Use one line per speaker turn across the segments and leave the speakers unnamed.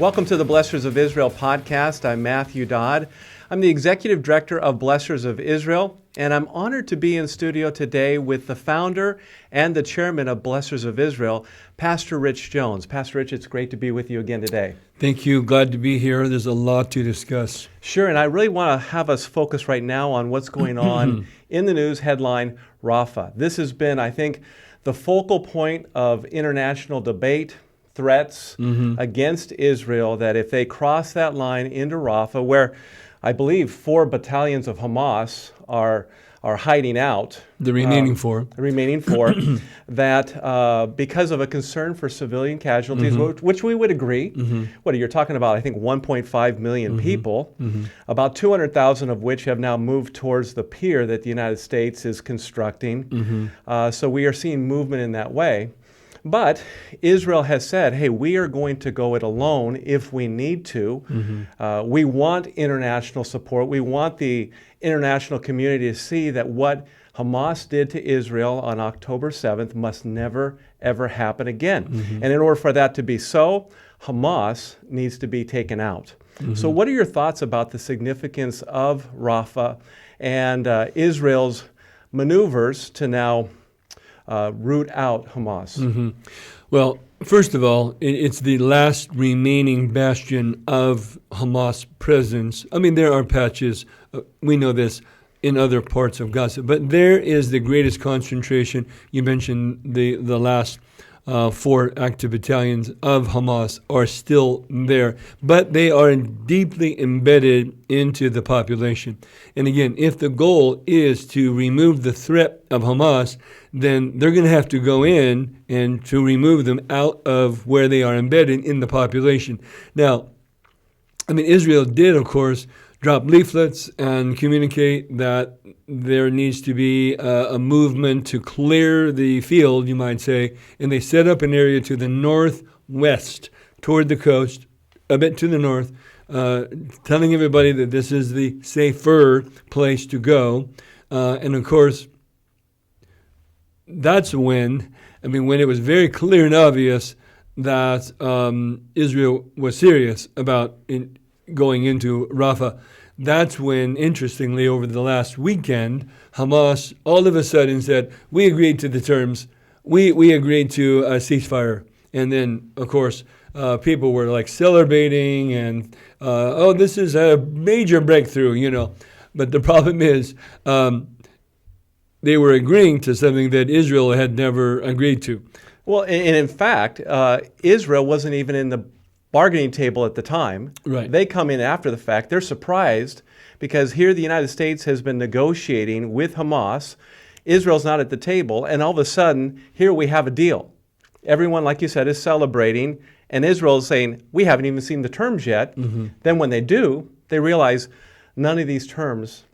Welcome to the Blessors of Israel Podcast. I'm Matthew Dodd. I'm the Executive Director of Blessors of Israel, and I'm honored to be in studio today with the founder and the chairman of Blessors of Israel, Pastor Rich Jones. Pastor Rich, it's great to be with you again today.
Thank you. Glad to be here. There's a lot to discuss.
Sure, and I really want to have us focus right now on what's going on in the news headline, Rafah. This has been, I think, the focal point of international debate, threats against Israel, that if they cross that line into Rafah, where I believe 4 battalions of Hamas are hiding out.
The remaining 4.
The remaining 4, that because of a concern for civilian casualties, which we would agree. What you're talking about, I think 1.5 million people, about 200,000 of which have now moved towards the pier that the United States is constructing. So we are seeing movement in that way. But Israel has said, hey, we are going to go it alone if we need to. We want international support. We want the international community to see that what Hamas did to Israel on October 7th must never, ever happen again. And in order for that to be so, Hamas needs to be taken out. So what are your thoughts about the significance of Rafah and Israel's maneuvers to now root out Hamas?
Well, first of all, it's the last remaining bastion of Hamas presence. I mean, there are patches, we know this, in other parts of Gaza, but there is the greatest concentration. You mentioned the last 4 active battalions of Hamas are still there, but they are deeply embedded into the population. And again, if the goal is to remove the threat of Hamas, then they're going to have to go in and to remove them out of where they are embedded in the population. Now, I mean, Israel did, of course, drop leaflets and communicate that there needs to be a movement to clear the field, you might say, and they set up an area to the northwest toward the coast, a bit to the north, telling everybody that this is the safer place to go. And of course, that's when it was very clear and obvious that Israel was serious about going into Rafah. That's when, interestingly, over the last weekend, Hamas all of a sudden said, we agreed to the terms, we agreed to a ceasefire. And then, of course, people were like celebrating and, this is a major breakthrough, But the problem is, they were agreeing to something that Israel had never agreed to.
Well, and in fact, Israel wasn't even in the bargaining table at the time.
Right.
They come in after the fact. They're surprised because here the United States has been negotiating with Hamas. Israel's not at the table, and all of a sudden, here we have a deal. Everyone, like you said, is celebrating, and Israel is saying, we haven't even seen the terms yet. Then when they do, they realize none of these terms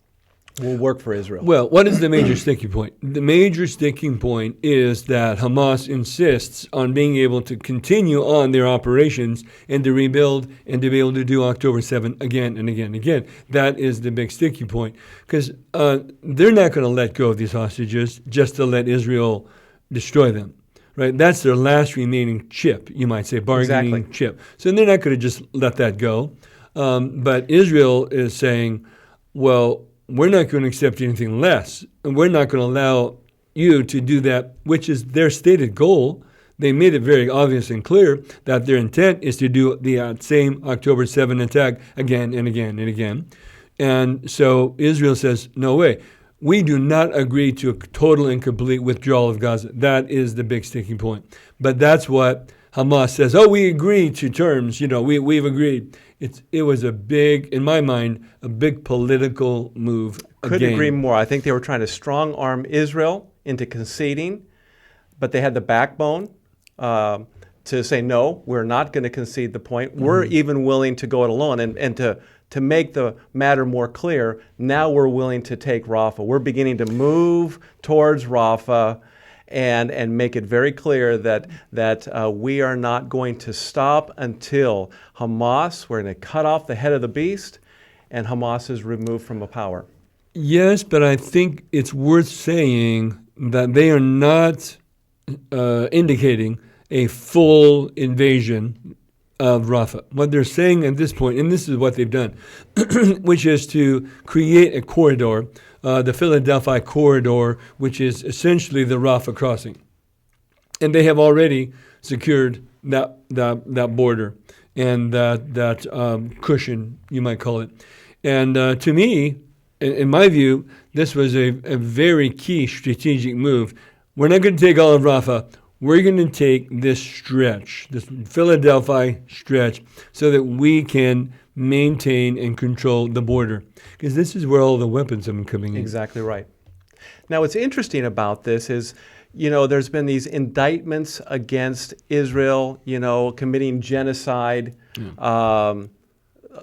will work for Israel.
Well, what is the major sticking point? The major sticking point is that Hamas insists on being able to continue on their operations and to rebuild and to be able to do October 7th again and again and again. That is the big sticking point, because they're not going to let go of these hostages just to let Israel destroy them. Right? That's their last remaining chip, you might say, bargaining chip. So they're not going to just let that go. But Israel is saying, well, we're not going to accept anything less, and we're not going to allow you to do that, which is their stated goal. They made it very obvious and clear that their intent is to do the same October 7 attack again and again and again. And so Israel says, no way. We do not agree to a total and complete withdrawal of Gaza. That is the big sticking point. But that's what Hamas says. Oh, we agree to terms. We've agreed. It was a big, in my mind, a big political move.
Couldn't agree more. I think they were trying to strong arm Israel into conceding, but they had the backbone to say, no, we're not going to concede the point. We're even willing to go it alone. And to make the matter more clear, now we're willing to take Rafah. We're beginning to move towards Rafah and make it very clear that we are not going to stop until Hamas, we're going to cut off the head of the beast, and Hamas is removed from the power.
Yes, but I think it's worth saying that they are not indicating a full invasion of Rafah. What they're saying at this point, and this is what they've done, which is to create a corridor, the Philadelphia corridor, which is essentially the Rafah crossing. And they have already secured that border and that cushion, you might call it. And to me, in my view, this was a very key strategic move. We're not going to take all of Rafah. We're going to take this stretch, this Philadelphia stretch, so that we can maintain and control the border. Because this is where all the weapons have been coming in.
Exactly right. Now, what's interesting about this is, there's been these indictments against Israel, committing genocide,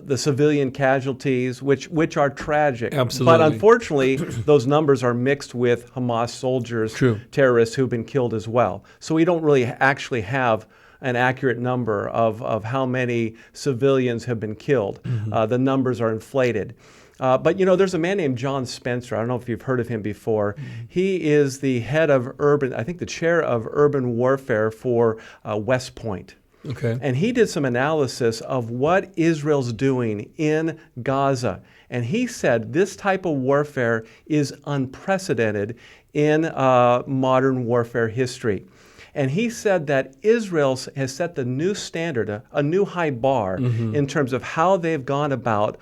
the civilian casualties, which are tragic.
Absolutely.
But unfortunately, those numbers are mixed with Hamas soldiers, terrorists who've been killed as well. So we don't really actually have an accurate number of how many civilians have been killed. The numbers are inflated. But there's a man named John Spencer. I don't know if you've heard of him before. He is the head of the chair of urban warfare for West Point.
Okay.
And he did some analysis of what Israel's doing in Gaza. And he said this type of warfare is unprecedented in modern warfare history. And he said that Israel has set the new standard, a new high bar in terms of how they've gone about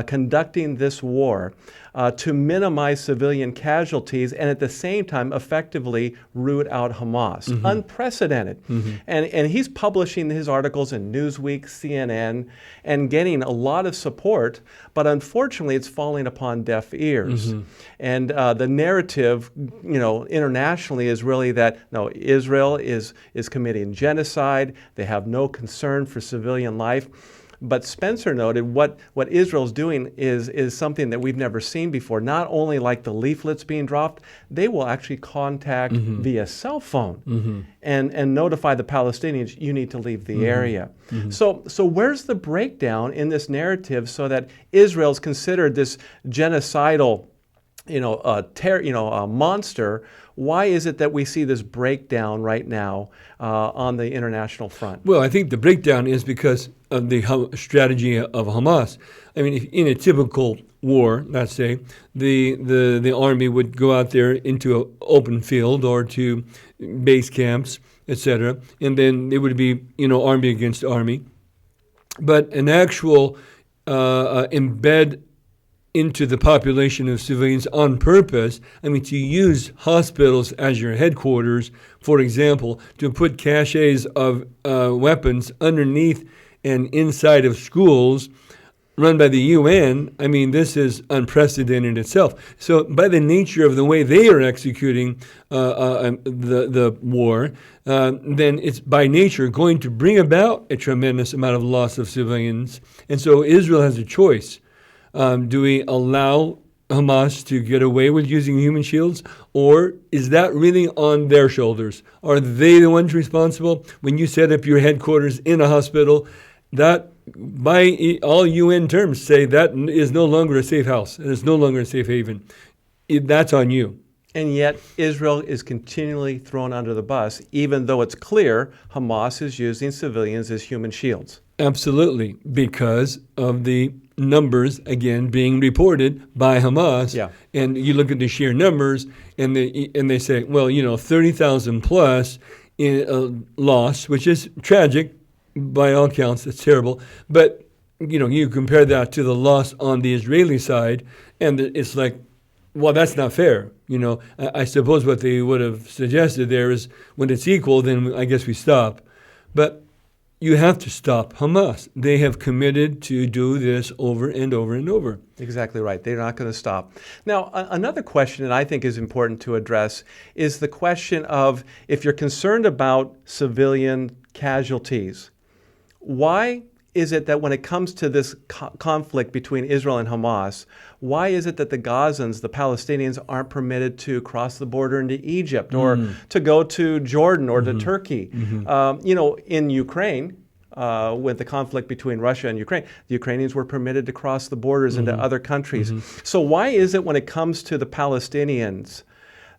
conducting this war to minimize civilian casualties and at the same time effectively root out Hamas. Unprecedented. And he's publishing his articles in Newsweek, CNN, and getting a lot of support, but unfortunately it's falling upon deaf ears. And the narrative, internationally is really that, no, Israel is committing genocide. They have no concern for civilian life. But Spencer noted what Israel's doing is something that we've never seen before. Not only like the leaflets being dropped, they will actually contact via cell phone and notify the Palestinians, you need to leave the area. So where's the breakdown in this narrative so that Israel's considered this genocidal monster? Why is it that we see this breakdown right now on the international front?
Well, I think the breakdown is because of the strategy of Hamas. I mean, if in a typical war, let's say, the army would go out there into an open field or to base camps, etc., and then it would be, army against army. But an actual embed into the population of civilians on purpose, to use hospitals as your headquarters, for example, to put caches of weapons underneath and inside of schools run by the UN, this is unprecedented itself. So by the nature of the way they are executing the war, then it's by nature going to bring about a tremendous amount of loss of civilians. And so Israel has a choice. Do we allow Hamas to get away with using human shields, or is that really on their shoulders? Are they the ones responsible? When you set up your headquarters in a hospital, that by all UN terms say that is no longer a safe house. It is no longer a safe haven. That's on you.
And yet Israel is continually thrown under the bus, even though it's clear Hamas is using civilians as human shields.
Absolutely, because of the numbers, again, being reported by Hamas.
Yeah.
And you look at the sheer numbers, and they say, 30,000 plus in loss, which is tragic by all counts. It's terrible. But, you compare that to the loss on the Israeli side, and it's like, well, that's not fair. I suppose what they would have suggested there is when it's equal, then I guess we stop. But you have to stop Hamas. They have committed to do this over and over and over.
Exactly right. They're not going to stop. Now, another question that I think is important to address is the question of if you're concerned about civilian casualties, why is it that when it comes to this conflict between Israel and Hamas, why is it that the Gazans, the Palestinians, aren't permitted to cross the border into Egypt or to go to Jordan or to Turkey? In Ukraine, with the conflict between Russia and Ukraine, the Ukrainians were permitted to cross the borders into other countries. So why is it when it comes to the Palestinians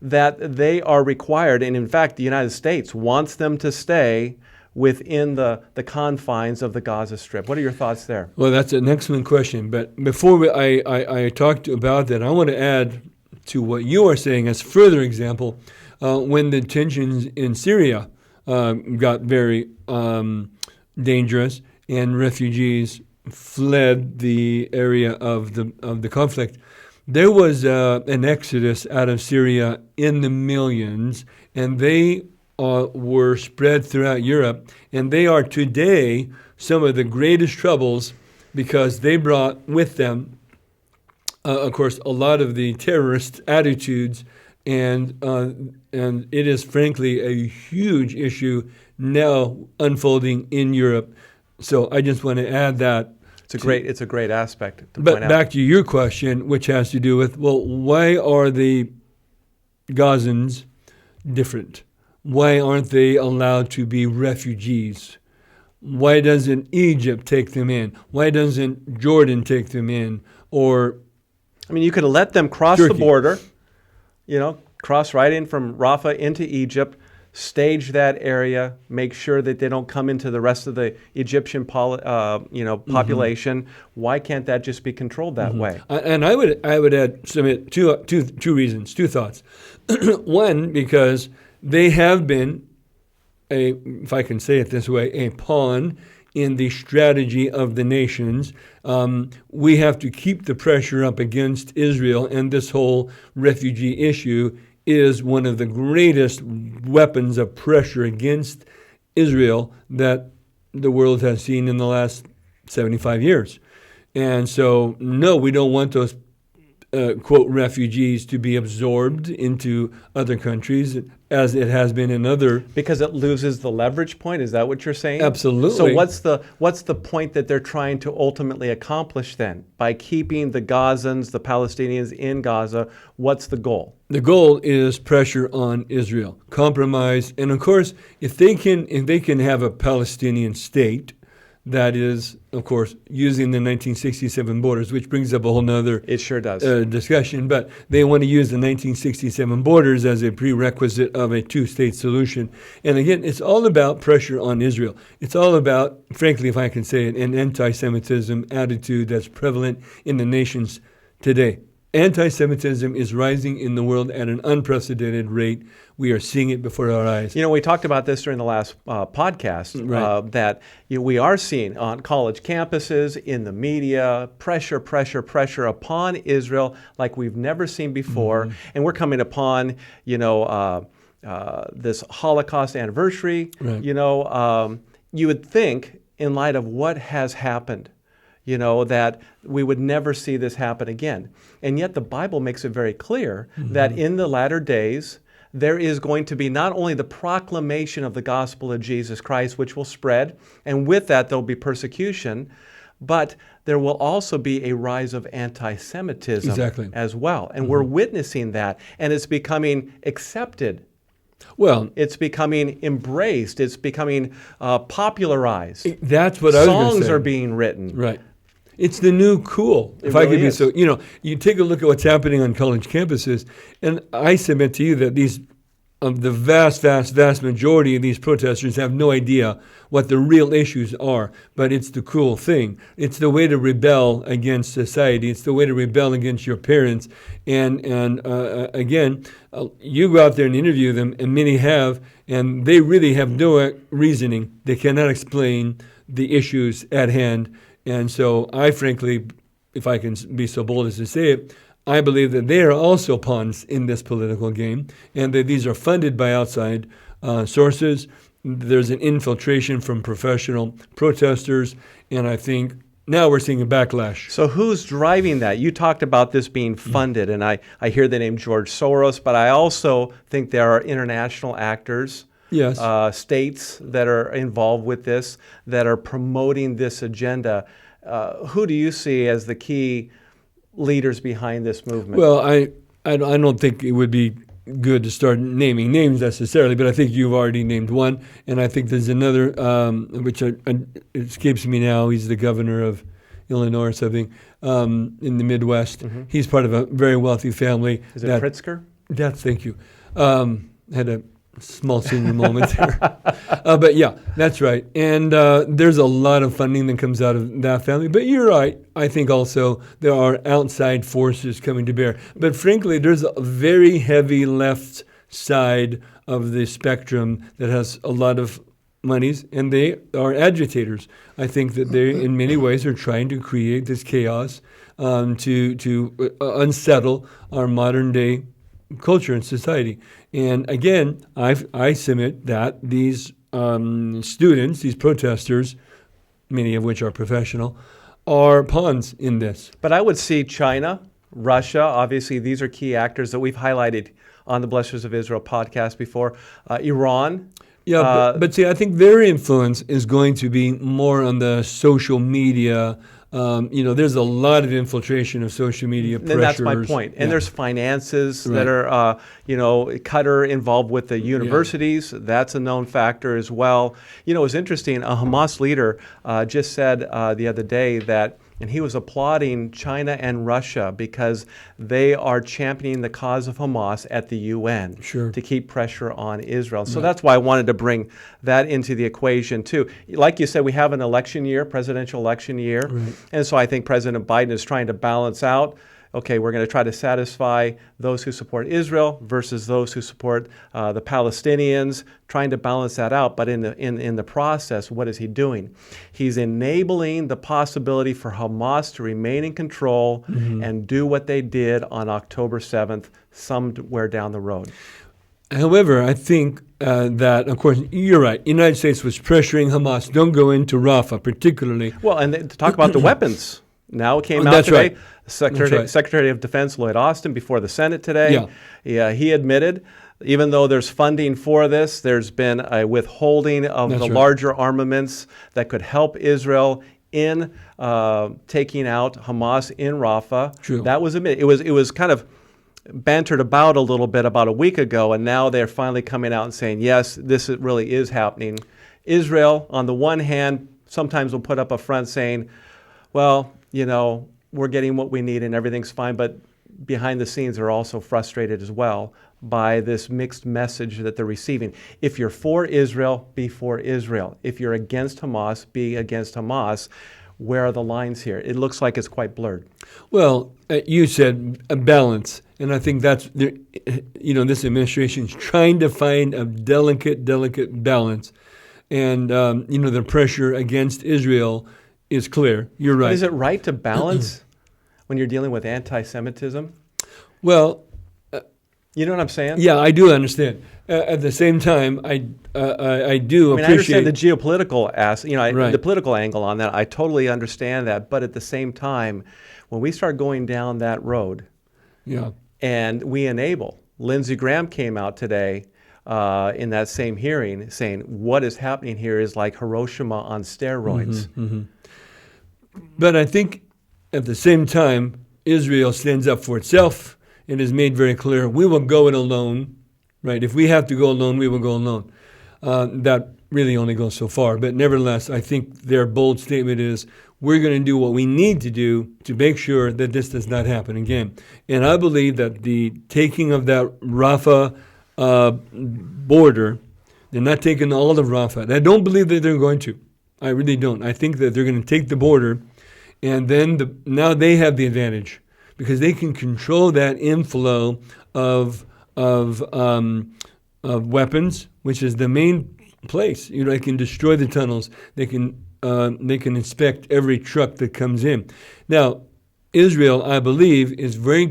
that they are required, and in fact the United States wants them to stay within the confines of the Gaza Strip? What are your thoughts there?
Well, that's an excellent question. But before I talked about that, I want to add to what you are saying as further example. When the tensions in Syria got very dangerous and refugees fled the area of the conflict, there was an exodus out of Syria in the millions, and they were spread throughout Europe, and they are today some of the greatest troubles because they brought with them, of course, a lot of the terrorist attitudes, and it is frankly a huge issue now unfolding in Europe. So I just want to add that.
It's a great aspect to
but
point out.
Back to your question, which has to do with, well, why are the Gazans different? Why aren't they allowed to be refugees? Why doesn't Egypt take them in? Why doesn't Jordan take them in? Or
I mean, you could have let them cross
Turkey.
the border, cross right in from Rafah into Egypt, stage that area, make sure that they don't come into the rest of the Egyptian population. Why can't that just be controlled that way?
And I would add two reasons, two thoughts. One, because they have been if I can say it this way, a pawn in the strategy of the nations. We have to keep the pressure up against Israel, and this whole refugee issue is one of the greatest weapons of pressure against Israel that the world has seen in the last 75 years. And so, no, we don't want those, quote, refugees to be absorbed into other countries, as it has been in other...
Because it loses the leverage point? Is that what you're saying?
Absolutely.
So what's the point that they're trying to ultimately accomplish then? By keeping the Gazans, the Palestinians in Gaza, what's the goal?
The goal is pressure on Israel, compromise, and of course, if they can have a Palestinian state that is, of course, using the 1967 borders, which brings up a whole nother
it sure does.
Discussion, but they want to use the 1967 borders as a prerequisite of a two-state solution. And again, it's all about pressure on Israel. It's all about, frankly, if I can say it, an anti-Semitism attitude that's prevalent in the nations today. Anti-Semitism is rising in the world at an unprecedented rate. We are seeing it before our eyes.
You know, we talked about this during the last podcast,
Right.
that we are seeing on college campuses, in the media, pressure upon Israel like we've never seen before. Mm-hmm. And we're coming upon, this Holocaust anniversary. Right. You would think, in light of what has happened, that we would never see this happen again. And yet the Bible makes it very clear that in the latter days, there is going to be not only the proclamation of the gospel of Jesus Christ, which will spread, and with that there'll be persecution, but there will also be a rise of anti-Semitism as well. And we're witnessing that, and it's becoming accepted.
Well,
it's becoming embraced. It's becoming popularized.
That's what I was going to say.
Songs are being written.
Right. It's the new cool. If I could be so, you take a look at what's happening on college campuses, and I submit to you that the vast majority of these protesters have no idea what the real issues are, but it's the cool thing. It's the way to rebel against society. It's the way to rebel against your parents. And again, you go out there and interview them, and many have, and they really have no reasoning. They cannot explain the issues at hand. And so I frankly, if I can be so bold as to say it, I believe that they are also pawns in this political game, and that these are funded by outside sources. There's an infiltration from professional protesters, and I think now we're seeing a backlash.
So who's driving that? You talked about this being funded, and I hear the name George Soros, but I also think there are international actors.
Yes.
States that are involved with this, that are promoting this agenda. Who do you see as the key leaders behind this movement?
Well, I don't think it would be good to start naming names necessarily, but I think you've already named one, and I think there's another, which it escapes me now. He's the governor of Illinois or something, in the Midwest. Mm-hmm. He's part of a very wealthy family.
Is it Pritzker?
Thank you. Had a small senior moment there. But yeah, that's right. And there's a lot of funding that comes out of that family. But you're right. I think also there are outside forces coming to bear. But frankly, there's a very heavy left side of the spectrum that has a lot of monies, and they are agitators. I think that they, in many ways, are trying to create this chaos to unsettle our modern day culture and society. And again, I submit that these students, these protesters, many of which are professional, are pawns in this.
But I would see China, Russia, obviously these are key actors that we've highlighted on the Blessors of Israel podcast before. Iran.
Yeah, but see, I think their influence is going to be more on the social media. There's a lot of infiltration of social media pressures.
And that's my point. And there's finances that are, Qatar involved with the universities. Yeah. That's a known factor as well. It was interesting. A Hamas leader just said the other day that, and he was applauding China and Russia because they are championing the cause of Hamas at the UN to keep pressure on Israel. So that's why I wanted to bring that into the equation too. Like you said, we have an election year, presidential election year. Right. And so I think President Biden is trying to balance out, okay, we're going to try to satisfy those who support Israel versus those who support the Palestinians, trying to balance that out. But in the process, what is he doing? He's enabling the possibility for Hamas to remain in control and do what they did on October 7th, somewhere down the road.
However, I think that, of course, you're right. The United States was pressuring Hamas, don't go into Rafah particularly.
Well, and to talk about the weapons. Now it came out today. Right. Secretary of Defense Lloyd Austin before the Senate today. Yeah, he admitted, even though there's funding for this, there's been a withholding of larger armaments that could help Israel in taking out Hamas in Rafah.
True.
That was admitted. It was kind of bantered about a little bit about a week ago, and now they're finally coming out and saying, yes, this really is happening. Israel, on the one hand, sometimes will put up a front saying, well, we're getting what we need and everything's fine, but behind the scenes they're also frustrated as well by this mixed message that they're receiving. If you're for Israel, be for Israel. If you're against Hamas, be against Hamas. Where are the lines here? It looks like it's quite blurred.
Well, you said a balance, and I think that's, this administration is trying to find a delicate balance. And, the pressure against Israel is clear. You're right.
But is it right to balance when you're dealing with anti-Semitism?
Well,
you know what I'm saying?
Yeah, I do understand. At the same time, I do appreciate.
I understand the geopolitical the political angle on that. I totally understand that. But at the same time, when we start going down that road, and we enable, Lindsey Graham came out today in that same hearing saying what is happening here is like Hiroshima on steroids.
But I think at the same time, Israel stands up for itself and has made very clear, we will go it alone, right? If we have to go alone, we will go alone. That really only goes so far. But nevertheless, I think their bold statement is, we're going to do what we need to do to make sure that this does not happen again. And I believe that the taking of that Rafah border, they're not taking all of Rafah. And I don't believe that they're going to. I really don't. I think that they're going to take the border, and then now they have the advantage because they can control that inflow of weapons, which is the main place. They can destroy the tunnels. They can inspect every truck that comes in. Now, Israel, I believe, is very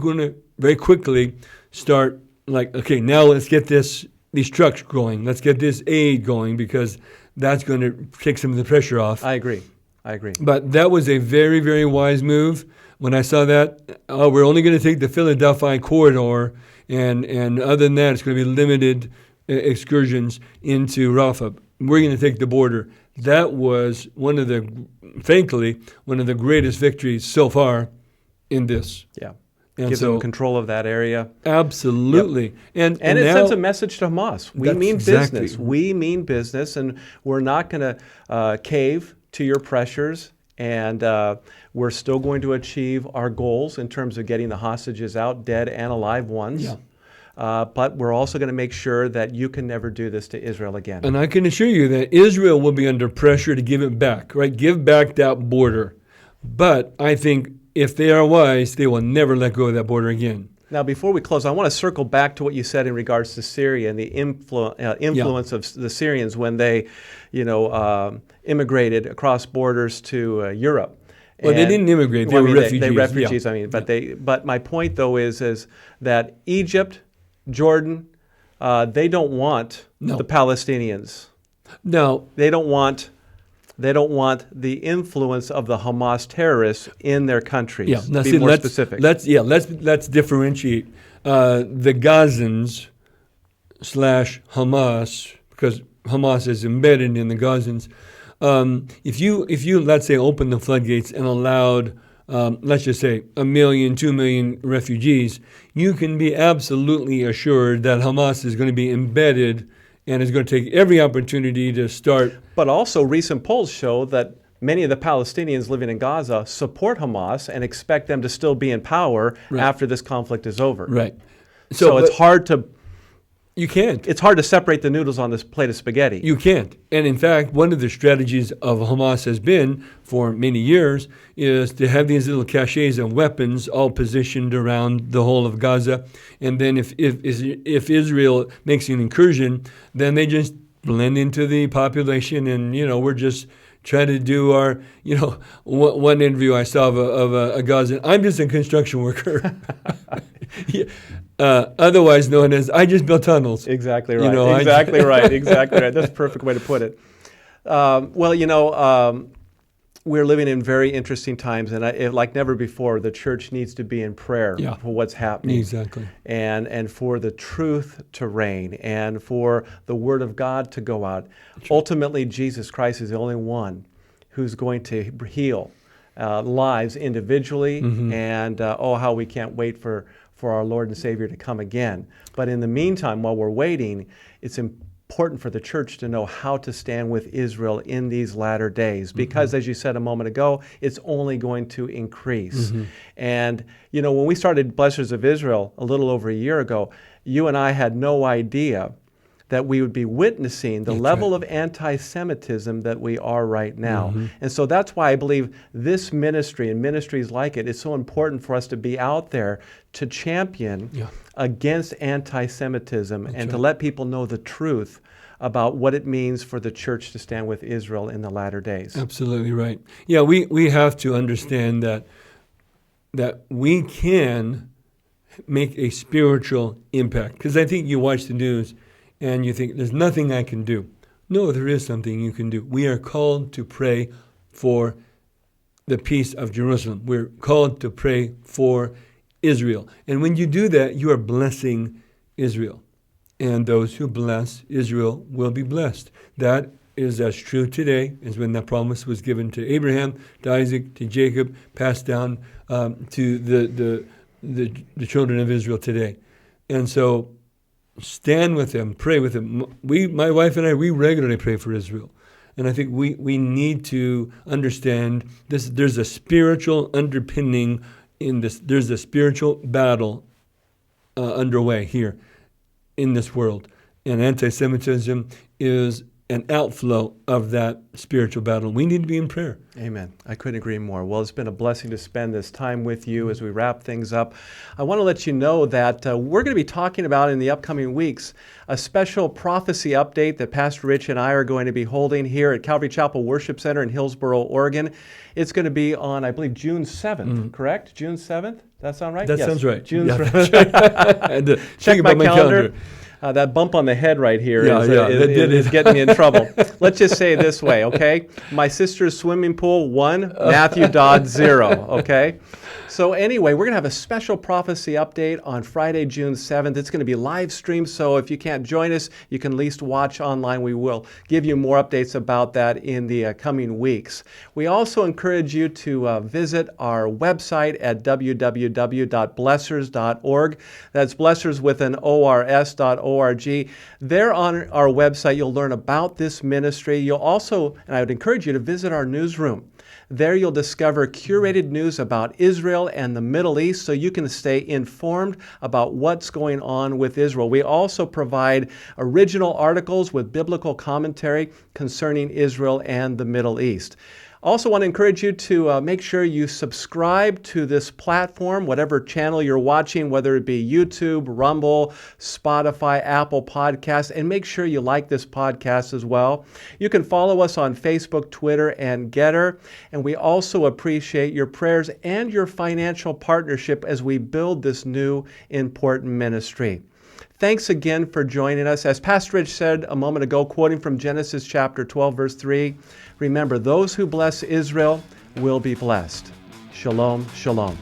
quickly start like, okay, now let's get these trucks going. Let's get this aid going because that's going to take some of the pressure off.
I agree.
But that was a very, very wise move. When I saw that, we're only going to take the Philadelphia corridor, and other than that, it's going to be limited excursions into Rafah. We're going to take the border. That was frankly, one of the greatest victories so far in this.
Yeah. And give them control of that area.
Absolutely.
Yep. And it sends a message to Hamas. We mean business. We mean business, and we're not going to cave to your pressures, and we're still going to achieve our goals in terms of getting the hostages out, dead and alive ones. but we're also going to make sure that you can never do this to Israel again.
And I can assure you that Israel will be under pressure to give it back, right? Give back that border. But I think if they are wise, they will never let go of that border again.
Now, before we close, I want to circle back to what you said in regards to Syria and the influence of the Syrians when they, immigrated across borders to Europe.
Well, they didn't immigrate; they were refugees.
They refugees. Yeah. But my point though is that Egypt, Jordan, they don't want the Palestinians.
No,
they don't want the influence of the Hamas terrorists in their countries.
Yeah, now,
be more specific.
Let's differentiate the Gazans / Hamas, because Hamas is embedded in the Gazans. If you let's say open the floodgates and allowed let's just say 1 million, 2 million refugees, you can be absolutely assured that Hamas is going to be embedded and is going to take every opportunity to start.
But also recent polls show that many of the Palestinians living in Gaza support Hamas and expect them to still be in power after this conflict is over.
Right.
So it's hard to...
You can't.
It's hard to separate the noodles on this plate of spaghetti.
You can't. And in fact, one of the strategies of Hamas has been, for many years, is to have these little caches of weapons all positioned around the whole of Gaza. And then if Israel makes an incursion, then they just blend into the population and, we're just trying to do our, one interview I saw of a Gazan, I'm just a construction worker. Otherwise known as, I just built tunnels.
Exactly right. Exactly right. That's a perfect way to put it. We're living in very interesting times, and like never before, the church needs to be in prayer for what's happening.
Exactly.
And for the truth to reign, and for the word of God to go out. Ultimately, Jesus Christ is the only one who's going to heal lives individually, and how we can't wait for our Lord and Savior to come again. But in the meantime, while we're waiting, it's important for the church to know how to stand with Israel in these latter days, because as you said a moment ago, it's only going to increase. And when we started Blessors of Israel a little over a year ago, you and I had no idea that we would be witnessing the level of anti-Semitism that we are right now. And so that's why I believe this ministry and ministries like it is so important for us to be out there to champion against anti-Semitism and to let people know the truth about what it means for the church to stand with Israel in the latter days.
Absolutely right. Yeah, we have to understand that we can make a spiritual impact. Because I think you watch the news and you think, there's nothing I can do. No, there is something you can do. We are called to pray for the peace of Jerusalem. We're called to pray for Israel. And when you do that, you are blessing Israel. And those who bless Israel will be blessed. That is as true today as when that promise was given to Abraham, to Isaac, to Jacob, passed down to the children of Israel today. And so stand with them, pray with them. My wife and I, we regularly pray for Israel. And I think we need to understand this. There's a spiritual underpinning in this. There's a spiritual battle underway here in this world. And anti-Semitism is an outflow of that spiritual battle. We need to be in prayer.
Amen. I couldn't agree more. Well, it's been a blessing to spend this time with you as we wrap things up. I want to let you know that we're going to be talking about in the upcoming weeks a special prophecy update that Pastor Rich and I are going to be holding here at Calvary Chapel Worship Center in Hillsboro, Oregon. It's going to be on, I believe, June 7th, correct? June 7th? That sound right?
That sounds right.
June 7th. Check my calendar. That bump on the head right here is getting me in trouble. Let's just say it this way, okay? My sister's swimming pool, 1, Matthew Dodd, 0, okay? So anyway, we're going to have a special prophecy update on Friday, June 7th. It's going to be live streamed, so if you can't join us, you can at least watch online. We will give you more updates about that in the coming weeks. We also encourage you to visit our website at www.blessors.org. That's Blessors with an ors.org. There on our website, you'll learn about this ministry. You'll also, and I would encourage you to visit our newsroom. There you'll discover curated news about Israel and the Middle East so you can stay informed about what's going on with Israel. We also provide original articles with biblical commentary concerning Israel and the Middle East. Also want to encourage you to make sure you subscribe to this platform, whatever channel you're watching, whether it be YouTube, Rumble, Spotify, Apple Podcasts, and make sure you like this podcast as well. You can follow us on Facebook, Twitter, and Getter, and we also appreciate your prayers and your financial partnership as we build this new important ministry. Thanks again for joining us. As Pastor Rich said a moment ago, quoting from Genesis chapter 12, verse 3, remember, those who bless Israel will be blessed. Shalom, shalom.